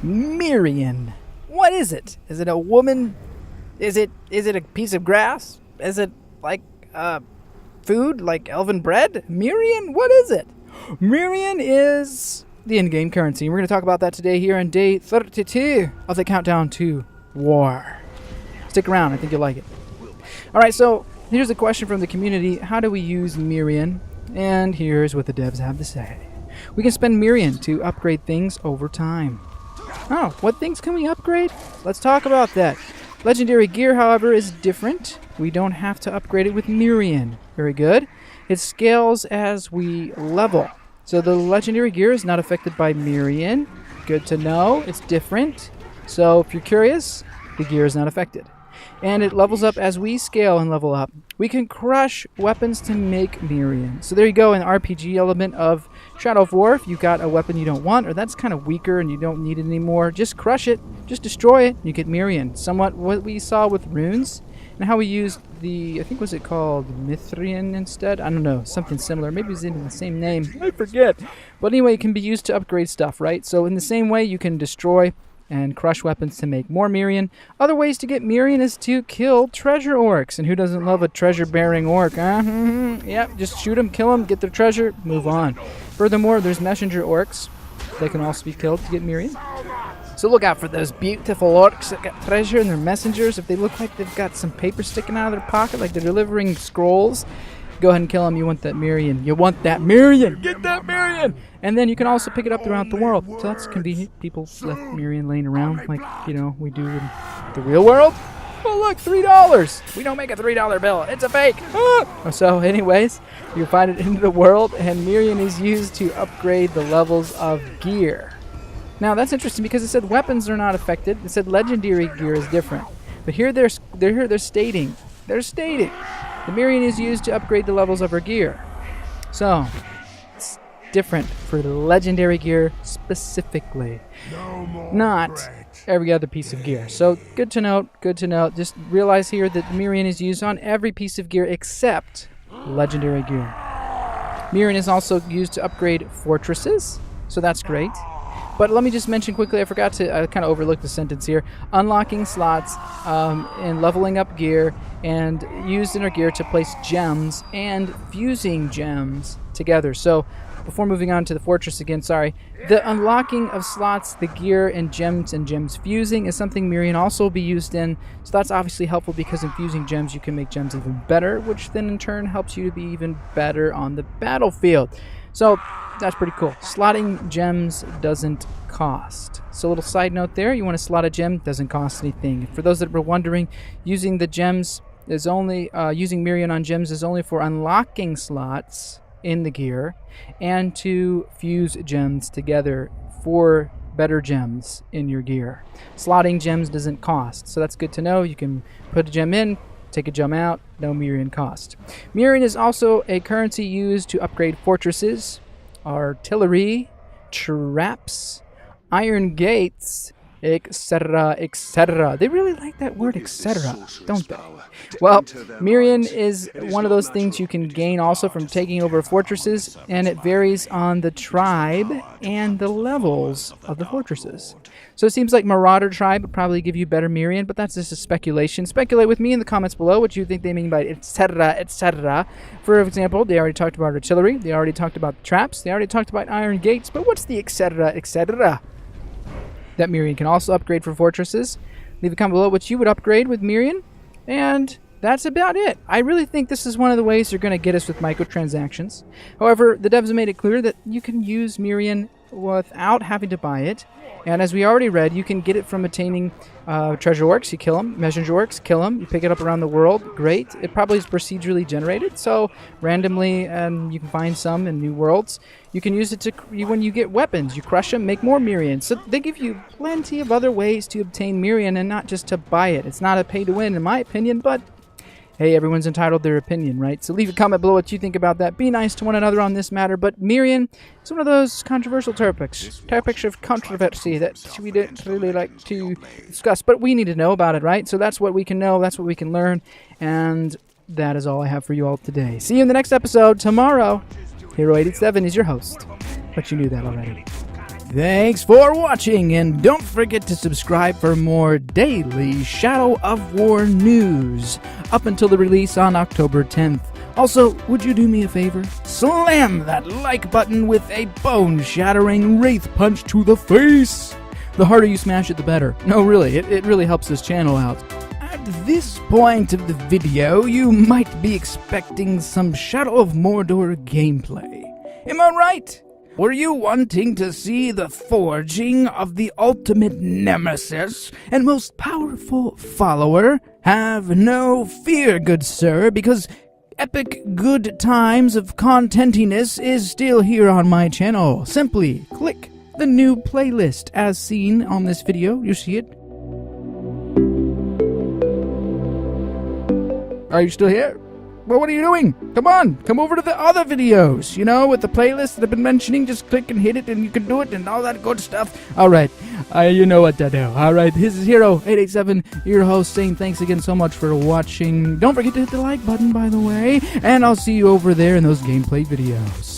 Mirian. What is it? Is it a woman? Is it a piece of grass? Is it like food, like elven bread? Mirian? What is it? Mirian is the in-game currency. We're going to talk about that today here on day 32 of the countdown to war. Stick around. I think you'll like it. All right, so here's a question from the community. How do we use Mirian? And here's what the devs have to say. We can spend Mirian to upgrade things over time. Oh, what things can we upgrade? Let's talk about that. Legendary gear, however, is different. We don't have to upgrade it with Mirian. Very good. It scales as we level. So the legendary gear is not affected by Mirian. Good to know. It's different. So if you're curious, the gear is not affected. And it levels up as we scale and level up. We can crush weapons to make Mirian. So there you go, an RPG element of Shadow of War. If you've got a weapon you don't want, or that's kind of weaker and you don't need it anymore, just crush it, just destroy it, you get Mirian. Somewhat what we saw with runes, and how we used the, I think was it called Mithrian instead? I don't know, something similar. Maybe it's in the same name, I forget. But anyway, it can be used to upgrade stuff, right? So in the same way, you can destroy and crush weapons to make more Mirian. Other ways to get Mirian is to kill treasure orcs. And who doesn't love a treasure-bearing orc, huh? Yep, just shoot them, kill them, get their treasure, move on. Furthermore, there's messenger orcs. They can also be killed to get Mirian. So look out for those beautiful orcs that got treasure and their messengers. If they look like they've got some paper sticking out of their pocket, like they're delivering scrolls, go ahead and kill them. You want that Mirian. You want that Mirian. Get that Mirian. And then you can also pick it up throughout the world. So that's convenient. People left Mirian laying around like, you know, we do in the real world. Oh, look, $3. We don't make a $3 bill. It's a fake. So anyways, you find it into the world, and Mirian is used to upgrade the levels of gear. Now, that's interesting because it said weapons are not affected. It said legendary gear is different. But here they're stating the Mirian is used to upgrade the levels of her gear. So, it's different for the legendary gear specifically. Not every other piece of gear. So, good to note. Just realize here that Mirian is used on every piece of gear except legendary gear. Mirian is also used to upgrade fortresses. So, that's great. But let me just mention quickly, I forgot to, I kind of overlooked the sentence here. Unlocking slots and leveling up gear and used in our gear to place gems and fusing gems together. So before moving on to the fortress again, the unlocking of slots, the gear, and gems fusing is something Mirian also will be used in. So that's obviously helpful because in fusing gems, you can make gems even better, which then in turn helps you to be even better on the battlefield. So that's pretty cool. Slotting gems doesn't cost. So a little side note there, you want to slot a gem, doesn't cost anything. For those that were wondering, using the gems is only, using Mirian on gems is only for unlocking slots in the gear and to fuse gems together for better gems in your gear. Slotting gems doesn't cost, so that's good to know. You can put a gem in, take a gem out, no Mirian cost. Mirian is also a currency used to upgrade fortresses, artillery, traps, iron gates, etc., etc. They really like that word, etc., don't they? Well, Mirian is one of those things you can gain also from taking over fortresses, and it varies on the tribe and the levels of the fortresses. So it seems like Marauder tribe would probably give you better Mirian, but that's just a speculation. Speculate with me in the comments below what you think they mean by etc., etc. For example, they already talked about artillery, they already talked about traps, they already talked about iron gates, but what's the etc., etc.? That Mirian can also upgrade for fortresses. Leave a comment below what you would upgrade with Mirian. And that's about it. I really think this is one of the ways they're going to get us with microtransactions. However, the devs have made it clear that you can use Mirian without having to buy it. And as we already read, you can get it from attaining treasure orcs. You kill them. Messenger orcs, kill them. You pick it up around the world. Great. It probably is procedurally generated, so randomly you can find some in new worlds. You can use it to, when you get weapons, you crush them, make more Mirian. So they give you plenty of other ways to obtain Mirian and not just to buy it. It's not a pay to win, in my opinion, but hey, everyone's entitled to their opinion, right? So leave a comment below what you think about that. Be nice to one another on this matter. But Mirian is one of those controversial topics of controversy that we didn't really like to discuss. But we need to know about it, right? So that's what we can know. That's what we can learn. And that is all I have for you all today. See you in the next episode tomorrow. Hero87 is your host. But you knew that already. Thanks for watching, and don't forget to subscribe for more daily Shadow of War news up until the release on October 10th. Also, would you do me a favor? Slam that like button with a bone-shattering wraith punch to the face! The harder you smash it, the better. No, really, it really helps this channel out. At this point of the video, you might be expecting some Shadow of Mordor gameplay. Am I right? Were you wanting to see the forging of the ultimate nemesis and most powerful follower? Have no fear, good sir, because epic good times of contentiness is still here on my channel. Simply click the new playlist as seen on this video. You see it? Are you still here? Well, what are you doing? Come on, come over to the other videos, with the playlist that I've been mentioning. Just click and hit it and you can do it and all that good stuff. All right, you know what to do. All right, this is Hero887, your host, saying thanks again so much for watching. Don't forget to hit the like button, by the way, and I'll see you over there in those gameplay videos.